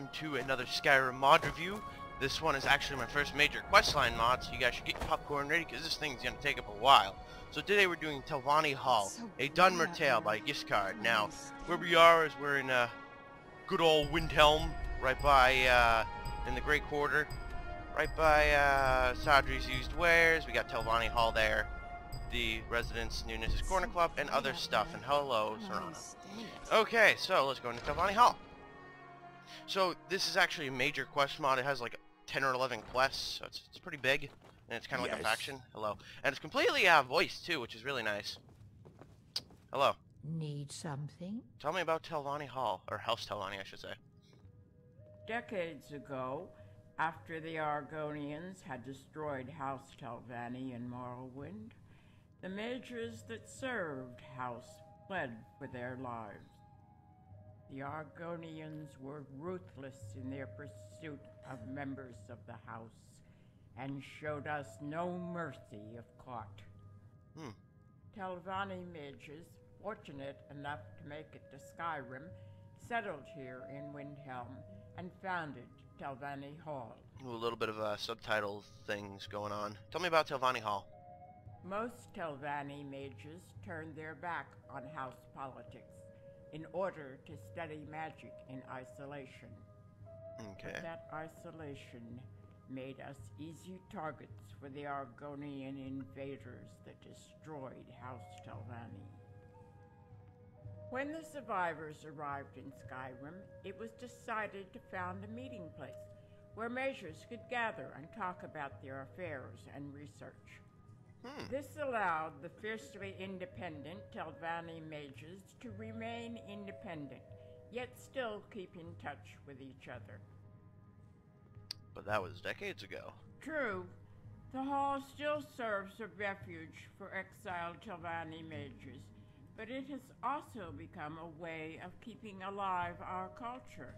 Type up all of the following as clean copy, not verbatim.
welcome to another Skyrim mod review. This one is actually my first major questline mod, so you guys should get your popcorn ready because this thing's going to take up a while. So today we're doing Telvanni Hall, a Dunmer tale by Giscard. Now, where we are is we're in good old Windhelm, right by, in the Great Quarter, right by Sadri's Used Wares. We got Telvanni Hall there, the Residence Newness Corner Club, and other stuff. And hello, Serrano. Okay, so let's go into Telvanni Hall. So this is actually a major quest mod. It has like 10 or 11 quests, so it's pretty big, and it's kind of like a faction. Hello. And it's completely voiced too, which is really nice. Hello. Need something? Tell me about Telvanni Hall, or House Telvanni, I should say. Decades ago, after the Argonians had destroyed House Telvanni in Morrowind, the mages that served House fled for their lives. The Argonians were ruthless in their pursuit of members of the house, and showed us no mercy if caught. Telvanni mages, fortunate enough to make it to Skyrim, settled here in Windhelm and founded Telvanni Hall. Ooh, a little bit of subtitle things going on. Tell me about Telvanni Hall. Most Telvanni mages turned their back on house politics in order to study magic in isolation. Okay. But that isolation made us easy targets for the Argonian invaders that destroyed House Telvanni. When the survivors arrived in Skyrim, it was decided to found a meeting place where mages could gather and talk about their affairs and research. This allowed the fiercely independent Telvanni mages to remain independent, yet still keep in touch with each other. But that was decades ago. True, the hall still serves a refuge for exiled Telvanni mages, but it has also become a way of keeping alive our culture.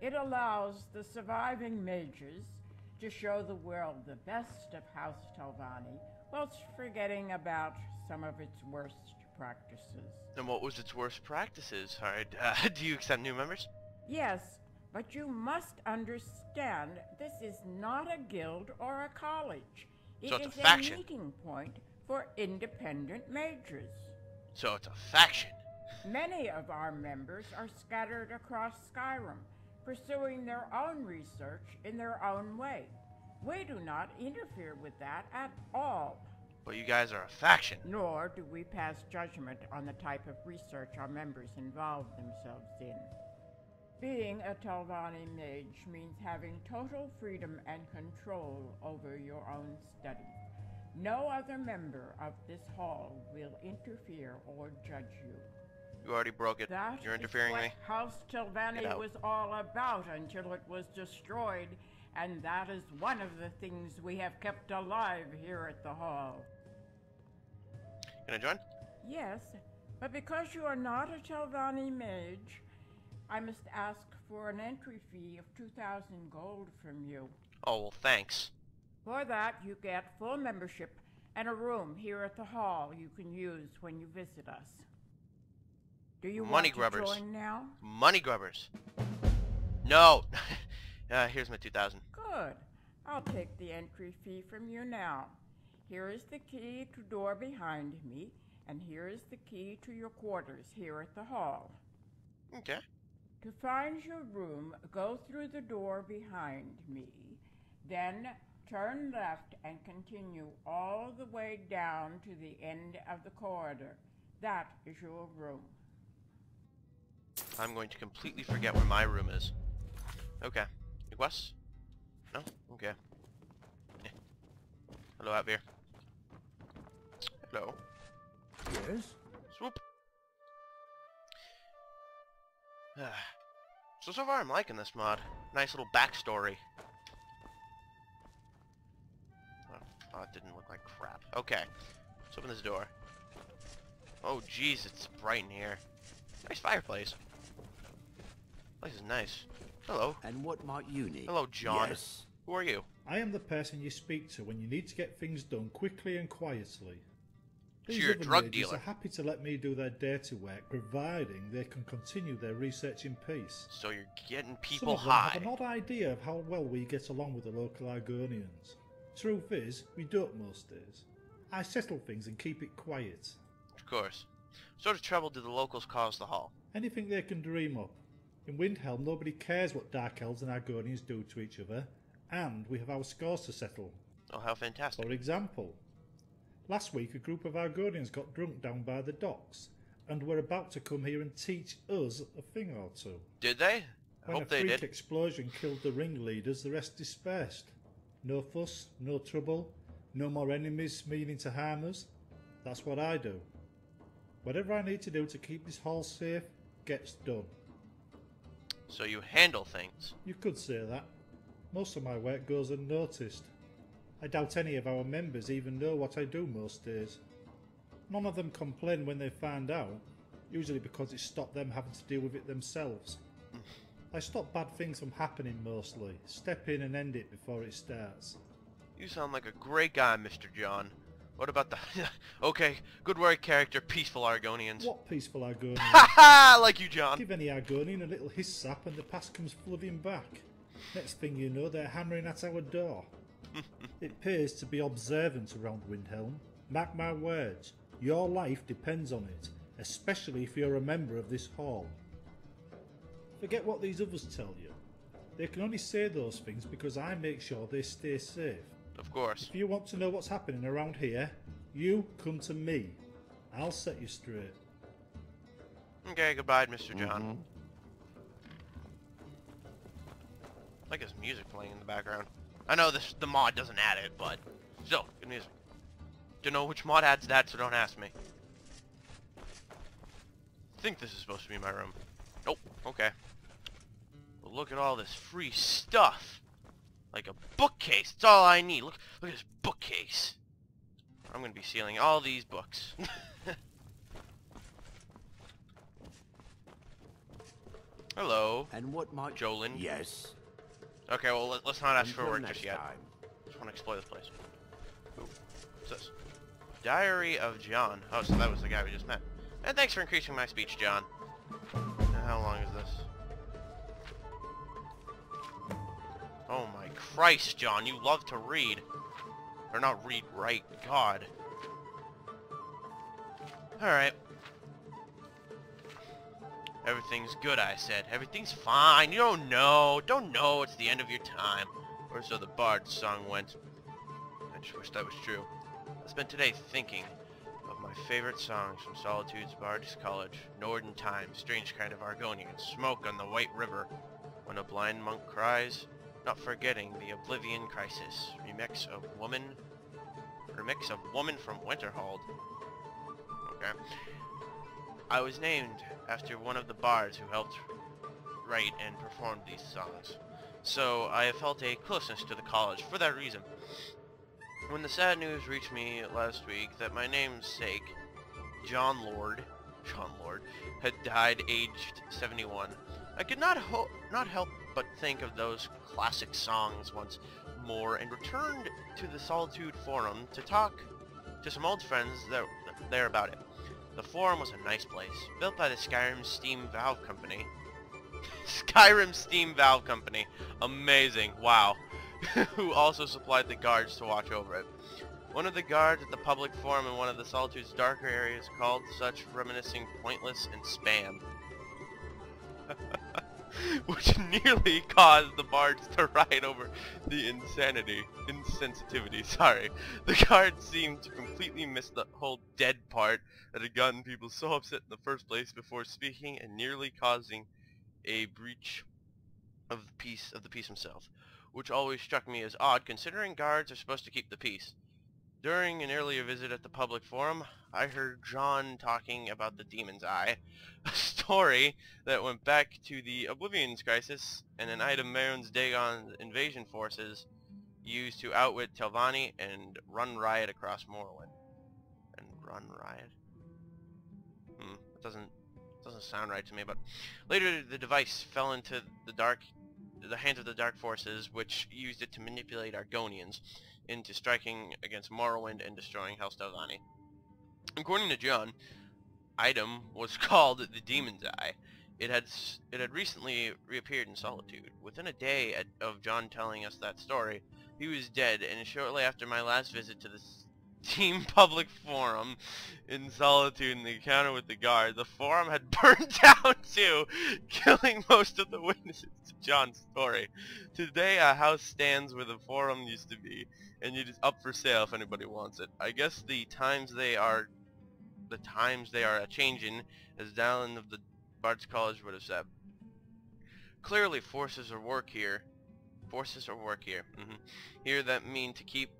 It allows the surviving mages to show the world the best of House Telvanni, whilst forgetting about some of its worst practices. And what was its worst practices? Alright, do you accept new members? Yes, but you must understand this is not a guild or a college. It So it's is a faction. a meeting point for independent mages. So it's a faction. Many of our members are scattered across Skyrim, pursuing their own research in their own way. We do not interfere with that at all. But you guys are a faction. Nor do we pass judgment on the type of research our members involve themselves in. Being a Telvanni mage means having total freedom and control over your own studies. No other member of this hall will interfere or judge you. You already broke it. That You're interfering is me. what House Telvanni was all about until it was destroyed, and that is one of the things we have kept alive here at the hall. Can I join? Yes, but because you are not a Telvanni mage, I must ask for an entry fee of 2,000 gold from you. Oh, well, thanks. For that, you get full membership and a room here at the hall you can use when you visit us. Do you Money want grubbers. to join now? Money grubbers. No. Here's my 2,000. Good. I'll take the entry fee from you now. Here is the key to door behind me, and here is the key to your quarters here at the hall. Okay. To find your room, go through the door behind me, then turn left and continue all the way down to the end of the corridor. That is your room. I'm going to completely forget where my room is. Okay. Any quests? No? Okay. Yeah. Hello out here. Hello. Yes? Swoop. So far I'm liking this mod. Nice little backstory. Oh, it didn't look like crap. Okay. Let's open this door. Oh jeez, it's bright in here. Nice fireplace. Place is nice. Hello. And what might you need? Hello, John. Yes. Who are you? I am the person you speak to when you need to get things done quickly and quietly. So These you're a other drug mages dealer. are happy to let me do their dirty work, providing they can continue their research in peace. So you're getting Some people of them high. have an odd idea of how well we get along with the local Argonians. Truth is, we don't most days. I settle things and keep it quiet. Of course. What sort of trouble do the locals cause the Hall? Anything they can dream up. In Windhelm, nobody cares what Dark Elves and Argonians do to each other, and we have our scores to settle. Oh, how fantastic. For example, last week a group of Argonians got drunk down by the docks, and were about to come here and teach us a thing or two. Did they? I When hope a they freak did. explosion killed the ringleaders, the rest dispersed. No fuss, no trouble, no more enemies meaning to harm us. That's what I do. Whatever I need to do to keep this hall safe gets done. So you handle things. You could say that. Most of my work goes unnoticed. I doubt any of our members even know what I do most days. None of them complain when they find out, usually because it stopped them having to deal with it themselves. I stop bad things from happening mostly, step in and end it before it starts. You sound like a great guy, Mr. John. What about the... okay, good work character, peaceful Argonians. What peaceful Argonian? Ha ha! Like you, John. Give any Argonian a little hiss sap and the past comes flooding back. Next thing you know, they're hammering at our door. It pays to be observant around Windhelm. Mark my words, your life depends on it, especially if you're a member of this hall. Forget what these others tell you. They can only say those things because I make sure they stay safe. Of course. If you want to know what's happening around here, you come to me. I'll set you straight. Okay, goodbye, Mr. John. I like his music playing in the background. I know the mod doesn't add it, but still, good music. Don't know which mod adds that, so don't ask me. I think this is supposed to be my room. Nope, okay. Well, look at all this free stuff. Like a bookcase, that's all I need. Look at this bookcase. I'm gonna be stealing all these books. Hello. And what might... Jolin. Yes. Okay, well, let's not ask for Until work next just yet. time. Just want to explore this place. Ooh, what's this? Diary of John. Oh, so that was the guy we just met. And thanks for increasing my speech, John. How long is this? Oh my Christ, John, you love to read. Or not read, write. God. Alright. Everything's good, I said. Everything's fine. You don't know. Don't know it's the end of your time. Or so the Bard's song went. I just wish that was true. I spent today thinking of my favorite songs from Solitude's Bard's College. Northern Time, Strange Kind of Argonian, Smoke on the White River, When a Blind Monk Cries, Not Forgetting the Oblivion Crisis, Remix of Woman from Winterhold. Okay. I was named after one of the bards who helped write and perform these songs, so I have felt a closeness to the college for that reason. When the sad news reached me last week that my namesake, John Lord, had died aged 71, I could not help but think of those classic songs once more and returned to the Solitude Forum to talk to some old friends there about it. The forum was a nice place, built by the Skyrim Steam Valve Company. Skyrim Steam Valve Company. Amazing. Wow. Who also supplied the guards to watch over it. One of the guards at the public forum in one of the Solitude's darker areas called such reminiscing pointless and spam. Which nearly caused the bards to riot over the insensitivity, sorry. The guard seemed to completely miss the whole dead part that had gotten people so upset in the first place before speaking and nearly causing a breach of the peace himself, which always struck me as odd considering guards are supposed to keep the peace. During an earlier visit at the public forum, I heard John talking about the Demon's Eye, a story that went back to the Oblivion's Crisis and an item Maron's Dagon's invasion forces used to outwit Telvanni and run riot across Morrowind. And run riot? It doesn't sound right to me, but later the device fell into the hands of the Dark Forces, which used it to manipulate Argonians into striking against Morrowind and destroying Telvanni. According to John, item was called the Demon's Eye. It had recently reappeared in Solitude. Within a day of John telling us that story, he was dead, and shortly after my last visit to the Steam public forum in Solitude and the encounter with the guard, the forum had burned down too, killing most of the witnesses to John's story. Today a house stands where the forum used to be, and it is up for sale if anybody wants it. I guess the times they are a-changin', as Dallin of the Bard's College would have said. Clearly forces are work here. Here that mean to keep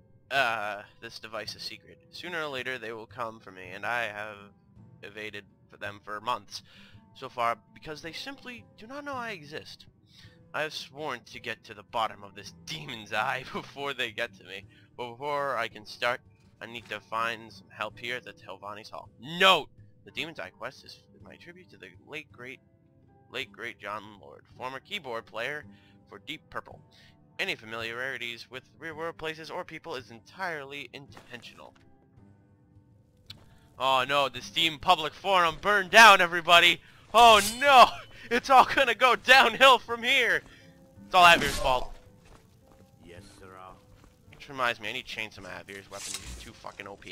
this device a secret. Sooner or later they will come for me, and I have evaded for them for months so far because they simply do not know I exist. I have sworn to get to the bottom of this Demon's Eye before they get to me. But before I can start, I need to find some help here at the Telvanni's Hall. Note! The Demon's Eye quest is my tribute to the late great John Lord, former keyboard player for Deep Purple. Any familiarities with real-world places or people is entirely intentional. Oh no, the Steam public forum burned down, everybody! Oh no! It's all gonna go downhill from here! It's all Avir's fault. Yes, sirrah. Which reminds me, I need to change some of Avir's weapons. He's too fucking OP.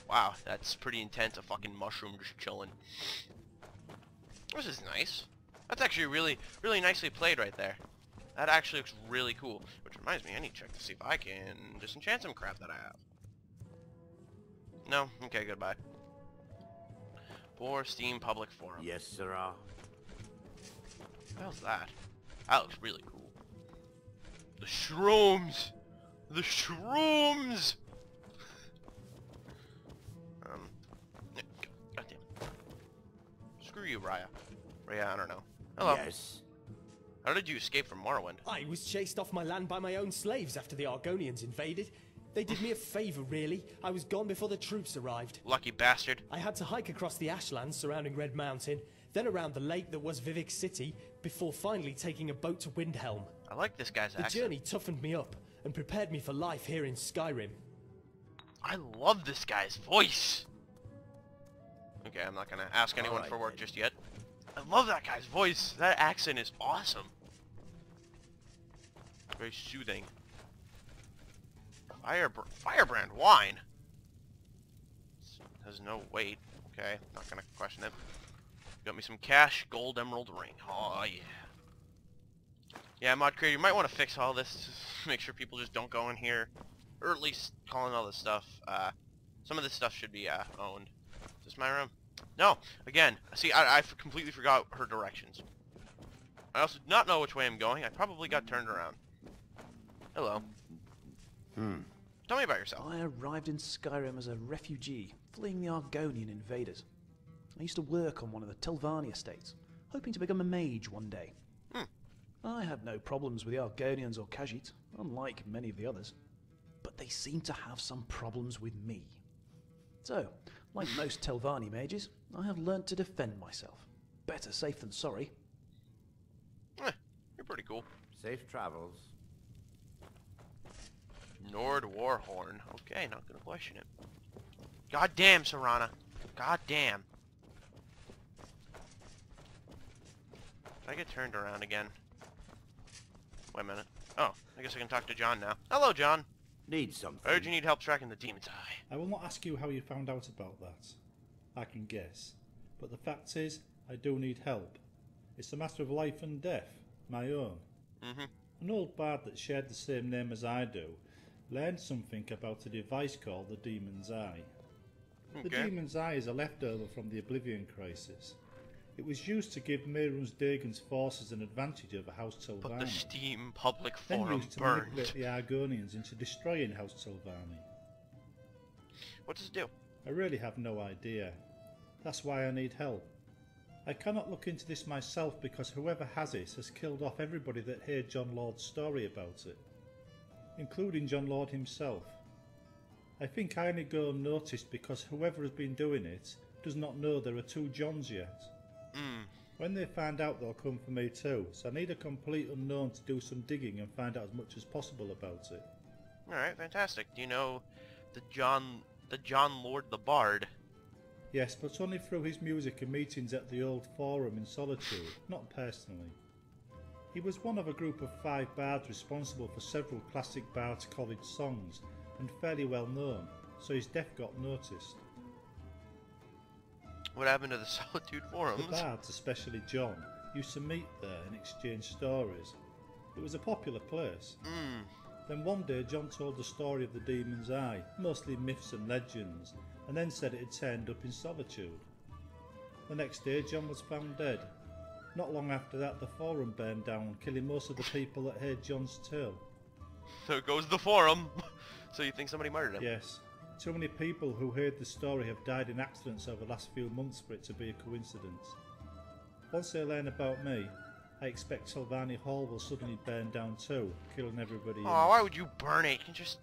Wow, that's pretty intense, a fucking mushroom just chilling. This is nice. That's actually really nicely played right there. That actually looks really cool. Which reminds me, I need to check to see if I can disenchant some crap that I have. No? Okay, goodbye. For Steam public forum. Yes, sirrah. What the hell's that? That looks really cool. The shrooms! The shrooms! Goddamn. Screw you, Raya. Raya, I don't know. Hello. Yes. How did you escape from Morrowind? I was chased off my land by my own slaves after the Argonians invaded. They did me a favor, really. I was gone before the troops arrived. Lucky bastard. I had to hike across the ashlands surrounding Red Mountain, then around the lake that was Vivek City, before finally taking a boat to Windhelm. I like this guy's The accent. journey toughened me up and prepared me for life here in Skyrim. I love this guy's voice. Okay, I'm not gonna ask anyone Alright, for work then. just yet. I love that guy's voice. That accent is awesome. Very soothing. Firebrand wine. Has no weight. Okay, not gonna question it. Got me some cash, gold emerald ring. Oh yeah. Yeah, mod creator, you might want to fix all this to make sure people just don't go in here, or at least calling all this stuff. Some of this stuff should be owned. Is this my room? No. Again, see, I completely forgot her directions. I also do not know which way I'm going. I probably got turned around. Hello. Tell me about yourself. I arrived in Skyrim as a refugee, fleeing the Argonian invaders. I used to work on one of the Telvanni estates, hoping to become a mage one day. I had no problems with the Argonians or Khajiit, unlike many of the others. But they seemed to have some problems with me. So, like most Telvanni mages, I have learnt to defend myself. Better safe than sorry. You're pretty cool. Safe travels. Nord Warhorn. Okay, not gonna question it. God damn, Serana. God damn. Did I get turned around again? Wait a minute. Oh, I guess I can talk to John now. Hello, John. Need something. I heard you need help tracking the Demon's Eye. I will not ask you how you found out about that. I can guess. But the fact is, I do need help. It's a matter of life and death, my own. An old bard that shared the same name as I do learned something about a device called the Demon's Eye. The Demon's Eye is a leftover from the Oblivion Crisis. It was used to give Mehrunes Dagon's forces an advantage over House But the Telvanni, Steam public then forum used to burned. manipulate the Argonians into destroying House Telvanni. What does it do? I really have no idea. That's why I need help. I cannot look into this myself because whoever has it has killed off everybody that heard John Lord's story about it, including John Lord himself. I think I only go unnoticed because whoever has been doing it does not know there are two Johns yet. When they find out, they'll come for me too, so I need a complete unknown to do some digging and find out as much as possible about it. Alright, fantastic. Do you know the John Lord the Bard. Yes, but only through his music and meetings at the old forum in Solitude, not personally. He was one of a group of 5 bards responsible for several classic Bards College songs and fairly well known, so his death got noticed. What happened to the Solitude forums? The bards, especially John, used to meet there and exchange stories. It was a popular place. Then one day John told the story of the Demon's Eye, mostly myths and legends, and then said it had turned up in Solitude. The next day John was found dead. Not long after that the forum burned down, killing most of the people that heard John's tale. There goes the forum. So you think somebody murdered him? Yes. Too many people who heard the story have died in accidents over the last few months for it to be a coincidence. Once they learn about me, I expect Telvanni Hall will suddenly burn down too, killing everybody. Oh, why would you burn it? You can just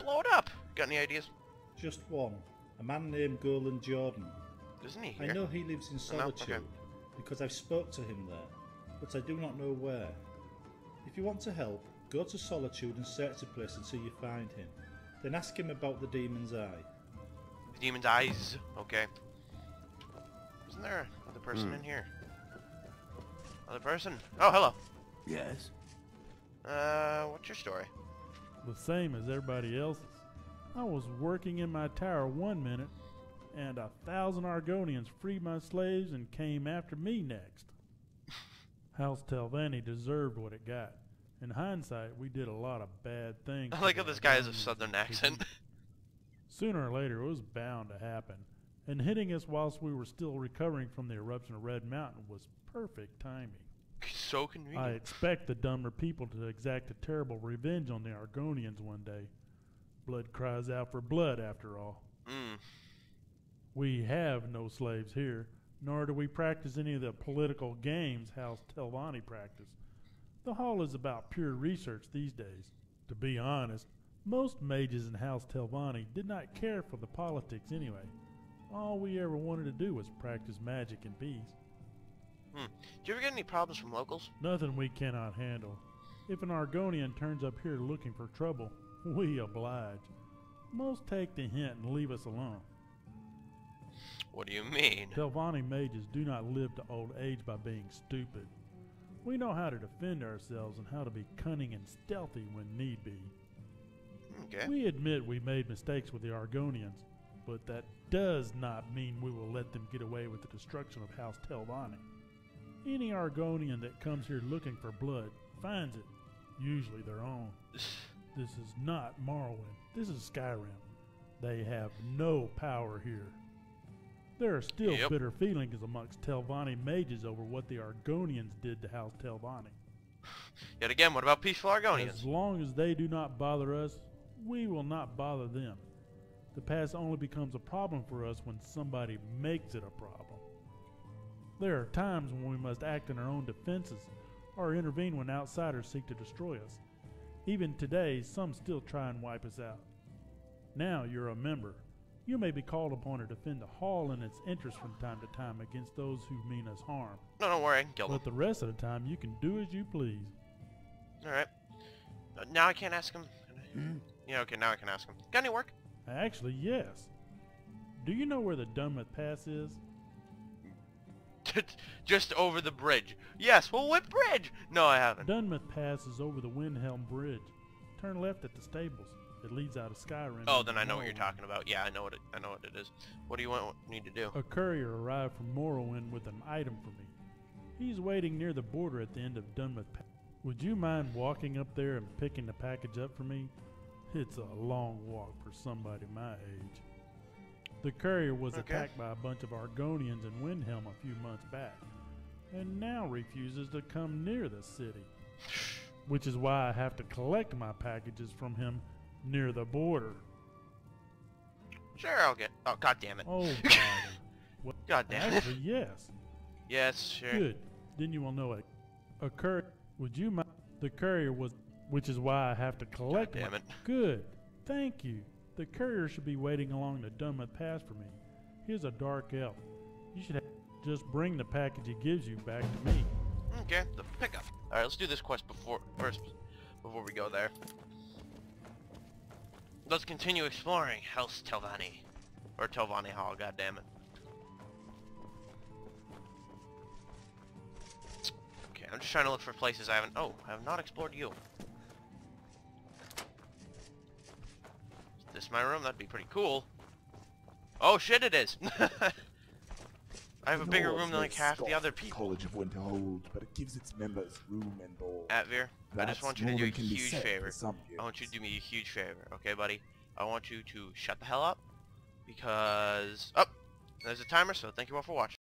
blow it up. Got any ideas? Just one. A man named Golan Jordan. Isn't he I here? know he lives in Solitude, okay. because I've spoke to him there, but I do not know where. If you want to help, go to Solitude and search the place until you find him. Then ask him about the Demon's Eye. The Demon's Eyes. Okay. Isn't there another person in here? Other person? Oh, hello. Yes. What's your story? The same as everybody else's. I was working in my tower one minute, and 1,000 Argonians freed my slaves and came after me next. House Telvanni deserved what it got. In hindsight, we did a lot of bad things. I like how to this guy has a Argonians. southern accent. Sooner or later, it was bound to happen. And hitting us whilst we were still recovering from the eruption of Red Mountain was perfect timing. So convenient. I expect the Dunmer people to exact a terrible revenge on the Argonians one day. Blood cries out for blood, after all. We have no slaves here, nor do we practice any of the political games House Telvanni practice. The hall is about pure research these days. To be honest, most mages in House Telvanni did not care for the politics anyway. All we ever wanted to do was practice magic in peace. Do you ever get any problems from locals? Nothing we cannot handle. If an Argonian turns up here looking for trouble, we oblige. Most take the hint and leave us alone. What do you mean? Telvanni mages do not live to old age by being stupid. We know how to defend ourselves and how to be cunning and stealthy when need be. Okay. We admit we made mistakes with the Argonians, but that does not mean we will let them get away with the destruction of House Telvanni. Any Argonian that comes here looking for blood finds it, usually their own. This is not Morrowind. This is Skyrim. They have no power here. There are still bitter feelings amongst Telvanni mages over what the Argonians did to House Telvanni. Yet again, what about peaceful Argonians? As long as they do not bother us, we will not bother them. The past only becomes a problem for us when somebody makes it a problem. There are times when we must act in our own defenses or intervene when outsiders seek to destroy us. Even today, some still try and wipe us out. Now you're a member. You may be called upon to defend the hall and its interests from time to time against those who mean us harm. No, don't worry, I can kill them. But the rest of the time, you can do as you please. Alright. Now I can't ask him. Yeah, okay, now I can ask him. Got any work? Actually, yes. Do you know where the Dunmer Pass is? Just over the bridge. Yes, well, what bridge? No, I haven't. Dunmer Pass is over the Windhelm Bridge. Turn left at the stables. It leads out of Skyrim. Oh, then I know what you're talking about. Yeah, I know what it is. What do you need to do? A courier arrived from Morrowind with an item for me. He's waiting near the border at the end of Dunmer Pass. Would you mind walking up there and picking the package up for me? It's a long walk for somebody my age. The courier was attacked by a bunch of Argonians in Windhelm a few months back, and now refuses to come near the city. Which is why I have to collect my packages from him near the border. Sure, I'll get... Oh, god damn it. Oh, God. God damn it. Actually, yes. Yes, sure. Good. Then you will know it. A courier... Would you mind... The courier was... Which is why I have to collect... God damn it. Good. Thank you. The courier should be waiting along the Dunmer Pass for me. He's a dark elf. You should just bring the package he gives you back to me. Okay, the pickup. Alright, let's do this quest first before we go there. let's continue exploring House Telvanni. Or Telvanni Hall, goddammit. Okay, I'm just trying to look for places I haven't... Oh, I have not explored you. Is this my room? That'd be pretty cool. Oh shit, it is! I have a bigger room than like half the other people. College of Winter holds, but it gives its members room and board. Atvir, I just want you to do a huge favor. I want you to do me a huge favor, okay, buddy? I want you to shut the hell up, because... Oh! There's a timer, so thank you all for watching.